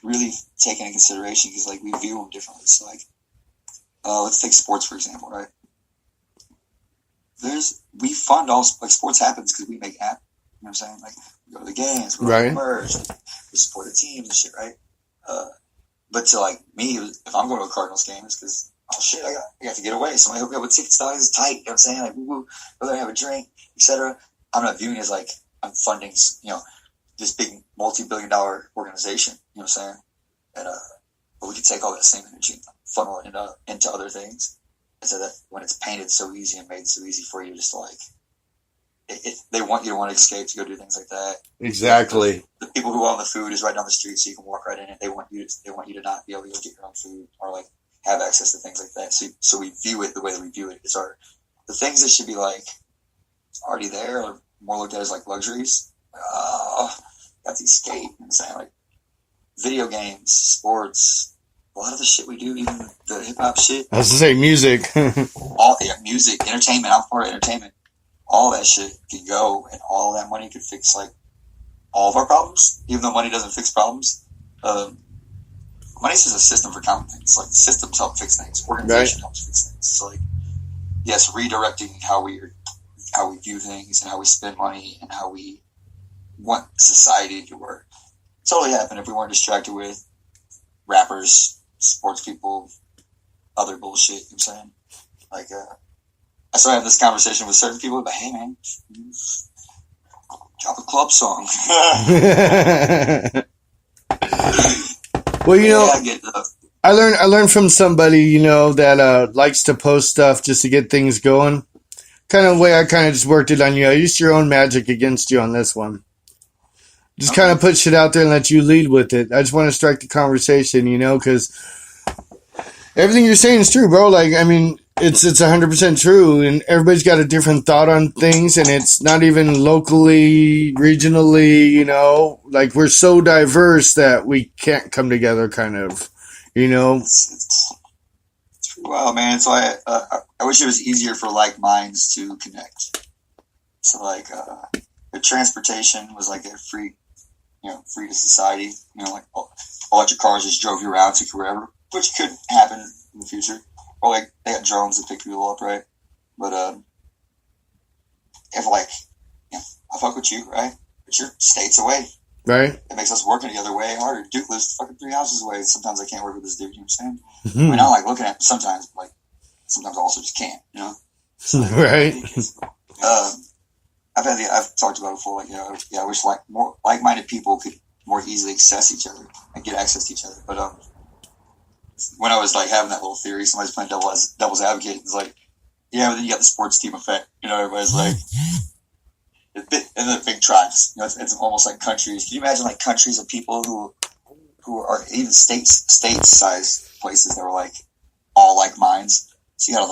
really take into consideration because like we view them differently. So like, let's take sports for example, right? We fund all like sports happens because we make it happen. You know what I'm saying? Like we go to the games, we right? merge, we support the teams and shit, right? But to like me, if I'm going to a Cardinals game, it's because oh shit, I got to get away. Somebody hook me up with tickets. Dog is tight. You know what I'm saying? Like woo, go there, have a drink, etc. I'm not viewing it as like I'm funding, this big multi-billion-dollar organization. You know what I'm saying? And but we could take all that same energy and funnel it into other things. And so that when it's painted so easy and made so easy for you, just to like they want you to want to escape to go do things like that. Exactly. The people who own the food is right down the street, so you can walk right in it. They want you to not be able to go get your own food or like have access to things like that. So we view it the way that we view it is the things that should be like already there or more looked at as like luxuries. Got to escape. You know what I'm saying? Like video games, sports, a lot of the shit we do, even the hip hop shit. I was to say music. Music, entertainment. I'm part of entertainment. All that shit could go, and all that money could fix like all of our problems. Even though money doesn't fix problems, money's just a system for common things. Like systems help fix things. Organization helps fix things. So like, yes, redirecting how we view things and how we spend money and how we want society to work. Totally happen if we weren't distracted with rappers, sports people, other bullshit. You know what I'm saying? Like, I still have this conversation with certain people, but hey, man, drop a club song. Well, I learned from somebody, that likes to post stuff just to get things going. Kind of way I kind of just worked it on you. I used your own magic against you on this one. Just kind of put shit out there and let you lead with it. I just want to strike the conversation, because everything you're saying is true, bro. Like, I mean, it's 100% true, and everybody's got a different thought on things, and it's not even locally, regionally, like we're so diverse that we can't come together, kind of, It's pretty wild, man. So I wish it was easier for like minds to connect. So like, if transportation was like a free to society, like electric cars just drove you around, took you wherever, which could happen in the future. Or like they got drones that pick people up, right? But if like, I fuck with you, right? But you're states away, right? It makes us working together way harder. Duke lives fucking 3 houses away. Sometimes I can't work with this dude. You know what I'm saying? Mm-hmm. I mean, I like looking at him sometimes, but like sometimes I also just can't. So, right? I've talked about it before. Like, I wish like more like-minded people could more easily access each other and get access to each other. But when I was like having that little theory, somebody's playing devil's advocate. It's like, yeah, but then you got the sports team effect. Everybody's like, and the big tribes. It's almost like countries. Can you imagine like countries of people who are even state-sized places that were like all like minds? So you got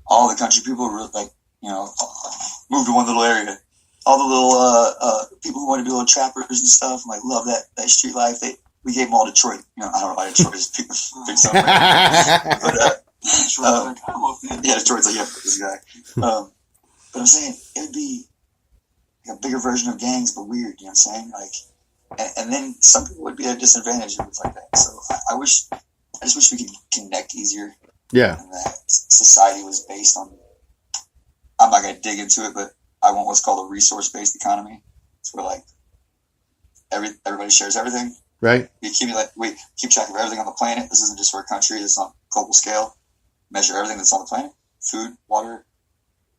all the country people who were like, move to one little area. All the little people who want to be little trappers and stuff, and like love that street life. We gave them all Detroit. I don't know why Detroit is picked something. But Detroit's like, this guy. But I'm saying it would be like a bigger version of gangs, but weird. You know what I'm saying? Like, and then some people would be at a disadvantage if it's like that. So I just wish we could connect easier. Yeah. And that society was based on. I'm not going to dig into it, but I want what's called a resource-based economy. It's where like everybody shares everything. Right. We keep track of everything on the planet. This isn't just for a country. It's on a global scale. Measure everything that's on the planet: food, water,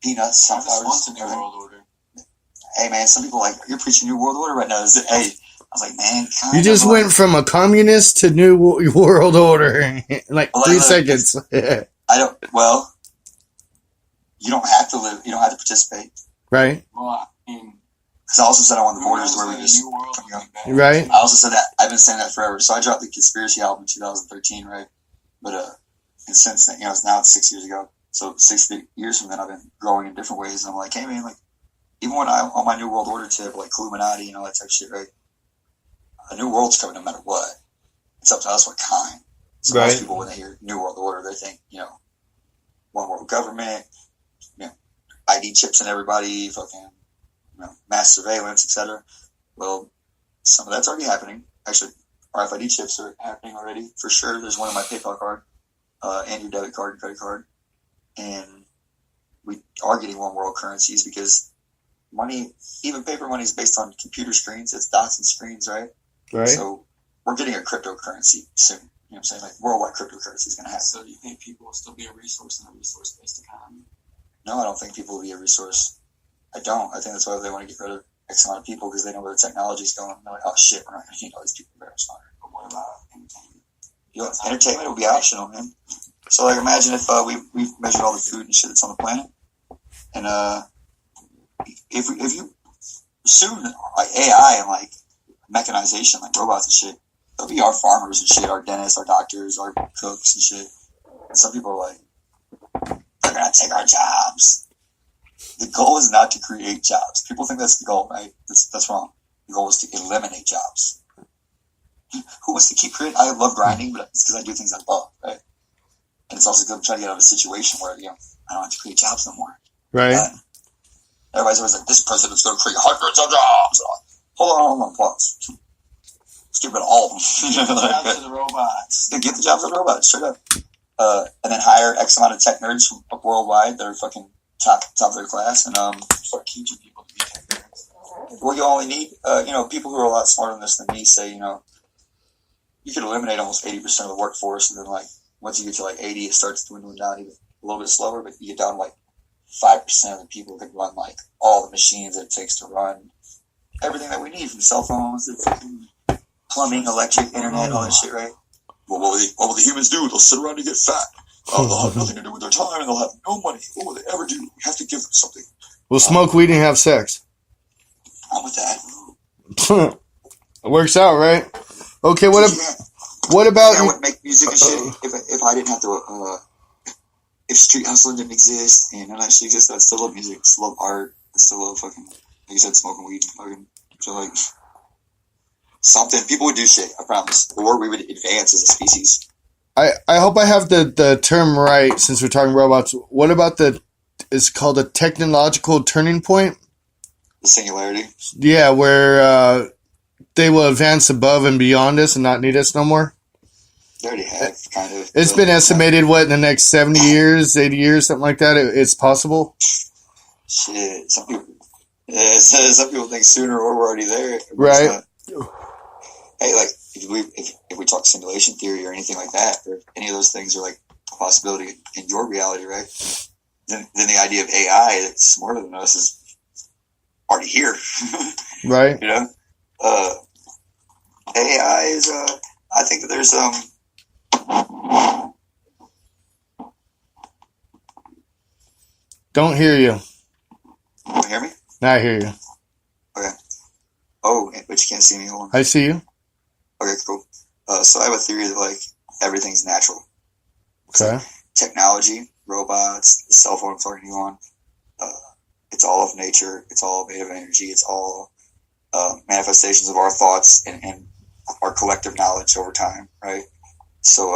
peanuts, sunflowers. New world order. Hey man, some people are like, you're preaching new world order right now. Hey, I was like, man, you just went from a communist to new world order in like 3 seconds. I don't. Well. You don't have to live. You don't have to participate. Right. Well, because I also said I want the borders where we just right. I also said that I've been saying that forever. So I dropped the Conspiracy album in 2013, right? But and since then, it's 6 years ago. So 6 years from then, I've been growing in different ways. And I'm like, hey man, like even when I on my New World Order tip, like Illuminati and all that type of shit, right? A new world's coming no matter what. It's up to us what kind. So most people, when they hear New World Order, they think one world government. ID chips in everybody, fucking, mass surveillance, etc. Well, some of that's already happening. Actually, RFID chips are happening already for sure. There's one on my PayPal card, and your debit card, credit card, and we are getting one world currencies because money, even paper money, is based on computer screens. It's dots and screens, right? Right. So we're getting a cryptocurrency soon. You know what I'm saying? Like worldwide cryptocurrency is going to happen. So do you think people will still be a resource in a resource-based economy? No, I don't think people will be a resource. I don't. I think that's why they want to get rid of X amount of people because they know where the technology's going. They're like, oh shit, we're not going to need all these people very smarter. But what about entertainment? Entertainment will be optional, man. So like imagine if we've measured all the food and shit that's on the planet. And if you soon like AI and like mechanization, like robots and shit, they'll be our farmers and shit, our dentists, our doctors, our cooks and shit. And some people are like, they're gonna take our jobs. The goal is not to create jobs. People think that's the goal, right? That's wrong. The goal is to eliminate jobs. Who wants to keep creating? I love grinding, but it's because I do things I love, right? And it's also good to try to get out of a situation where I don't have to create jobs no more. Right. Everybody's always like, this president's going to create hundreds of jobs. Hold on, pause. Let's get rid of all of them. Jobs to the robots. Get the jobs of the robots, straight up. And then hire X amount of tech nerds from worldwide that are fucking top of their class, and start teaching people to be tech nerds. Well, you only need, people who are a lot smarter than this than me say, you could eliminate almost 80% of the workforce, and then like once you get to like 80, it starts dwindling down even a little bit slower, but you get down to like 5% of the people that run like all the machines that it takes to run everything that we need, from cell phones to fucking plumbing, electric, internet, all that shit, right? Well, what will the humans do? They'll sit around and get fat. They'll have nothing to do with their time, and they'll have no money. What will they ever do? We have to give them something. We'll smoke weed and have sex. I'm with that. It works out, right? Okay, what about I would make music and shit if I didn't have to. If street hustling didn't exist and none of that shit existed, I still love music. I still love art. I still love fucking, like you said, smoking weed. Fucking, so like something. People would do shit. I promise. Or we would advance as a species. I hope I have the term right since we're talking robots. What about it's called a technological turning point? The singularity. Yeah, where they will advance above and beyond us and not need us no more. They already have, kind of. It's been estimated, in the next 70 years, 80 years, something like that, it's possible? Shit. Some people think sooner or we're already there. Right. Hey, like, if we talk simulation theory or anything like that, or any of those things are like a possibility in your reality, right? Then the idea of AI that's smarter than us is already here. Right. AI is, I think that there's, Don't hear you. You hear me? Now I hear you. Okay. Oh, but you can't see me. Hold on. I see you. Okay, cool. So I have a theory that like everything's natural. Okay. So, technology, robots, the cell phone talking to you on, it's all of nature. It's all made of energy. It's all manifestations of our thoughts and our collective knowledge over time, right? So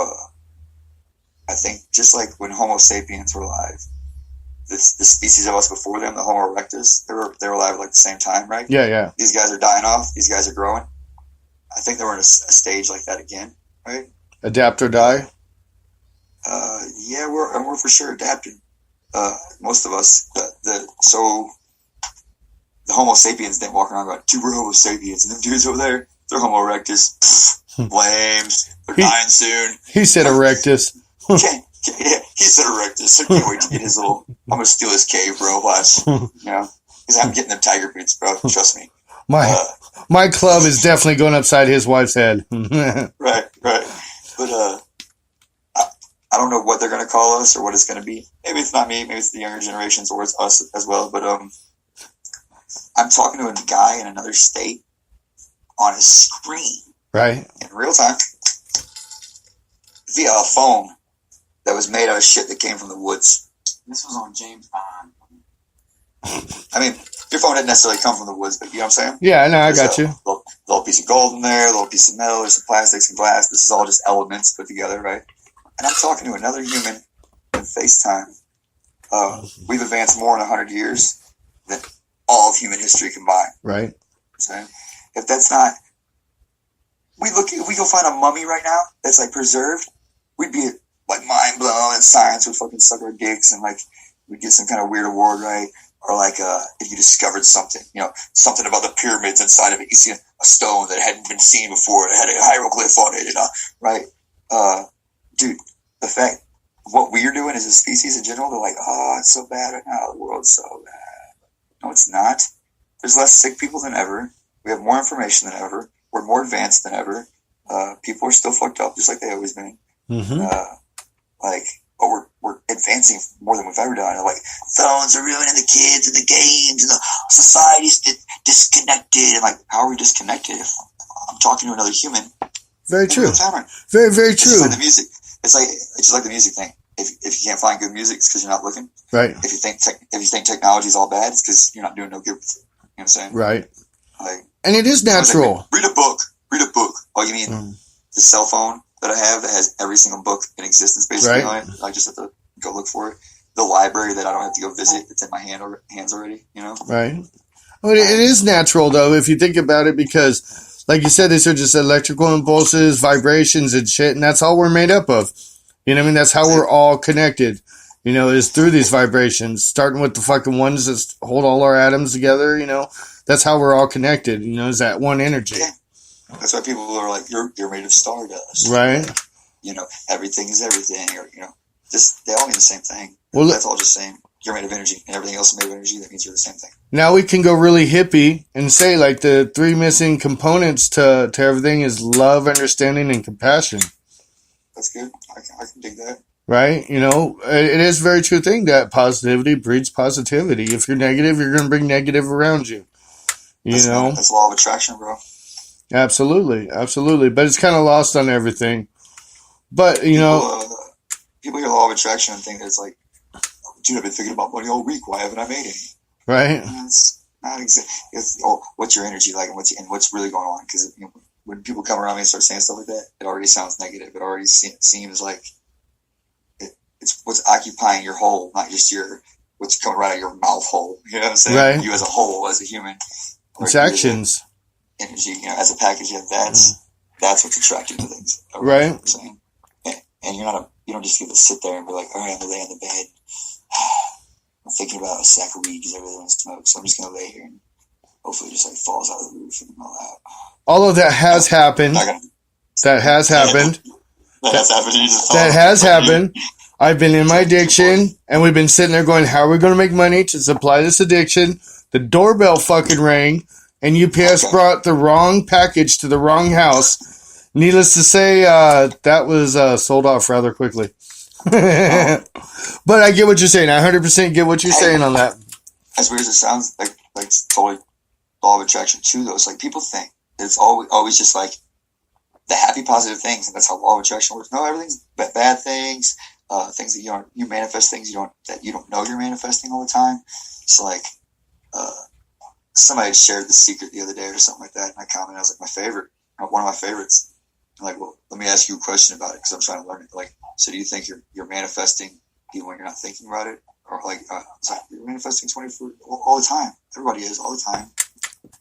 I think just like when Homo sapiens were alive, the species of us before them, the Homo erectus, they were alive at like the same time, right? Yeah. These guys are dying off. These guys are growing. I think they were in a stage like that again, right? Adapt or die. Yeah, we're for sure adapting. Most of us. So the Homo sapiens didn't walk around about, dude, we're Homo sapiens, and them dudes over there, they're Homo erectus. Flames. They're dying soon. He said erectus. Yeah, he said erectus. I can't wait to get his little. I'm gonna steal his cave, bro. Because I'm getting them tiger boots, bro. Trust me. My club is definitely going upside his wife's head. Right. But I don't know what they're gonna call us or what it's gonna be. Maybe it's not me. Maybe it's the younger generations, or it's us as well. But I'm talking to a guy in another state on a screen, right, in real time, via a phone that was made out of shit that came from the woods. This was on James Bond. I mean, your phone didn't necessarily come from the woods, but you know what I'm saying? Yeah, no, I got you. Little piece of gold in there, a little piece of metal, there's some plastics and glass. This is all just elements put together, right? And I'm talking to another human in FaceTime. We've advanced more in 100 years than all of human history combined. Right. So if that's not if we go find a mummy right now that's like preserved, we'd be like mind blown, and science would fucking suck our dicks, and like we'd get some kind of weird award, right? Or like if you discovered something, something about the pyramids inside of it. You see a stone that hadn't been seen before, that had a hieroglyph on it, right? Dude, the fact what we're doing as a species in general, they're like, oh, it's so bad right now. The world's so bad. No, it's not. There's less sick people than ever. We have more information than ever. We're more advanced than ever. People are still fucked up, just like they always been. Mm-hmm. But we're advancing more than we've ever done. Like, phones are ruining the kids and the games, and the society's disconnected. And like, how are we disconnected if I'm talking to another human? Very true. Very, very true. It's like the music. It's just like the music thing. If you can't find good music, it's because you're not looking. Right. If you think technology is all bad, it's because you're not doing no good with it. You know what I'm saying? Right. Like, and it is natural. Like, read a book. Oh, you mean the cell phone that I have that has every single book in existence basically on it? I just have to go look for it. The library that I don't have to go visit, it's in my hands already, Right. Well, it is natural, though, if you think about it, because, like you said, these are just electrical impulses, vibrations, and shit, and that's all we're made up of. You know what I mean? That's how we're all connected, is through these vibrations, starting with the fucking ones that hold all our atoms together, That's how we're all connected, is that one energy. Yeah. That's why people are like, you're made of stardust. Right. Everything is everything, or, they all mean the same thing. Well, that's all just saying you're made of energy, and everything else is made of energy. That means you're the same thing. Now we can go really hippie and say, like, the three missing components to everything is love, understanding, and compassion. That's good. I can dig that. Right? It is a very true thing that positivity breeds positivity. If you're negative, you're going to bring negative around you. That's law of attraction, bro. Absolutely. Absolutely. But it's kind of lost on everything. But, people hear law of attraction and think that it's like, dude, I've been thinking about money all week. Why haven't I made any? Right. It's not exactly. What's your energy like, and what's really going on? Because when people come around me and start saying stuff like that, it already sounds negative. It already seems like it's what's occupying your hole, not just what's coming right out of your mouth hole. You know what I'm saying? Right. You as a whole, as a human. It's actions. Energy, as a package, that's what's attractive to things. Right. I'm saying. And you don't just get to sit there and be like, all right, I'm gonna lay in the bed. I'm thinking about a sack of weed because I really want to smoke, so I'm just gonna lay here and hopefully it just like falls out of the roof and all that. All of that has happened. That has happened. That has happened. I've been in my addiction, and we've been sitting there going, how are we going to make money to supply this addiction? The doorbell fucking rang, and UPS brought the wrong package to the wrong house. Needless to say, that was sold off rather quickly. But I get what you're saying. I 100% get what you're saying on that. As weird as it sounds, like it's totally law of attraction too, though. It's like people think it's always just like the happy, positive things, and that's how law of attraction works. No, everything's bad things, things that you manifest things that you don't know you're manifesting all the time. It's like somebody shared The Secret the other day or something like that, and I commented, I was like, my favorite, one of my favorites. I'm like, well, let me ask you a question about it because I'm trying to learn it. Like, so do you think you're manifesting even when you're not thinking about it? Or like, it's like you're manifesting 24 all the time. Everybody is all the time.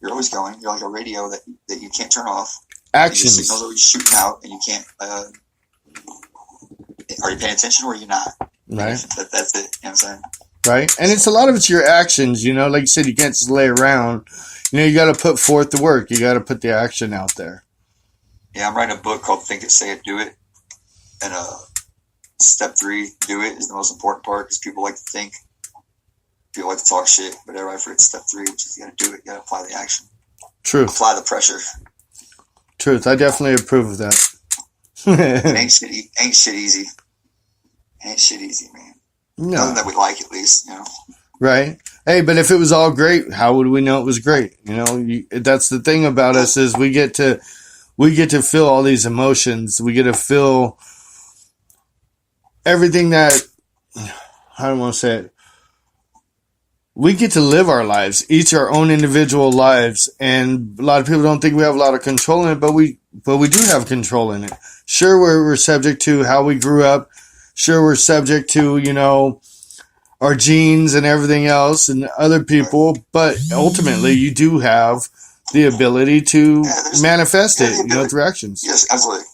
You're always going. You're like a radio that you can't turn off. Actions. Your signal's always shooting out, and you can't. Are you paying attention or are you not? Right. That's it. You know what I'm saying? Right. And it's a lot of it's your actions. Like you said, you can't just lay around. You got to put forth the work. You got to put the action out there. Yeah, I'm writing a book called Think It, Say It, Do It. And step 3, do it, is the most important part because people like to think. People like to talk shit, but everybody forgets step 3, which is you got to do it. You got to apply the action. Truth. Apply the pressure. Truth. I definitely approve of that. Ain't shit easy. Ain't shit easy, man. No. Nothing that we like, at least, Right. Hey, but if it was all great, how would we know it was great? That's the thing about us is we get to feel all these emotions. We get to feel everything that, I don't want to say it. We get to live our lives, each our own individual lives. And a lot of people don't think we have a lot of control in it, but we do have control in it. Sure, we're subject to how we grew up. Sure, we're subject to, our genes and everything else and other people, but ultimately you do have the ability to Yeah, there's- manifest yeah, it, the you know, ability. through actions. Yes, absolutely.